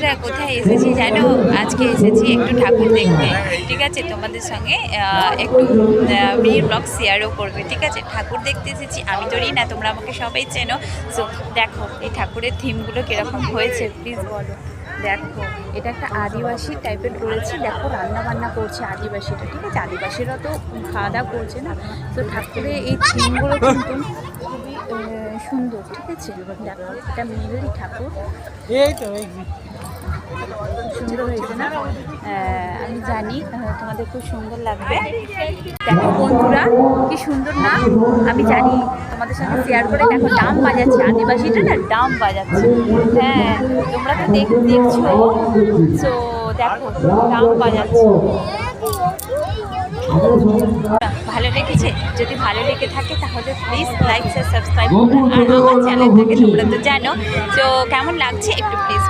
বন্ধুরা কোথায় এসেছি জানো? আজকে এসেছি একটু ঠাকুর দেখতে, ঠিক আছে? তোমাদের সঙ্গে একটু মিনি ব্লগ শেয়ারও করবে, ঠিক আছে? ঠাকুর দেখতে এসেছি, আমি তোরই না, তোমরা আমাকে সবাই চেনো। সো দেখো এই ঠাকুরের থিমগুলো কীরকম হয়েছে প্লিজ বলো। দেখো এটা একটা আদিবাসী টাইপের করেছি, দেখো রান্না বান্না করছে আদিবাসীরা, ঠিক আছে? আদিবাসীরা তো খাওয়া দাওয়া করছে না। তো ঠাকুরের এই থিমগুলো কিন্তু খুবই সুন্দর, ঠিক আছে? দেখো এটা মেনলি ঠাকুর সুন্দর হয়েছে না? আমি জানি তোমাদের খুব সুন্দর লাগবে। দেখো বন্ধুরা কি সুন্দর না, আমি জানি তোমাদের সঙ্গে শেয়ার করে। দেখো ডাম বাজাচ্ছে, আদিবাসীটা না ডাম বাজাচ্ছে। হ্যাঁ তোমরা তো দেখছো। তো দেখো ডাম বাজাচ্ছে। ভালো লেগেছে? যদি ভালো লেগে থাকে তাহলে প্লিজ লাইক শেয়ার সাবস্ক্রাইব করবে। আর আমার চ্যানেলটাকে তোমরা তো জানো, তো কেমন লাগছে একটু প্লিজ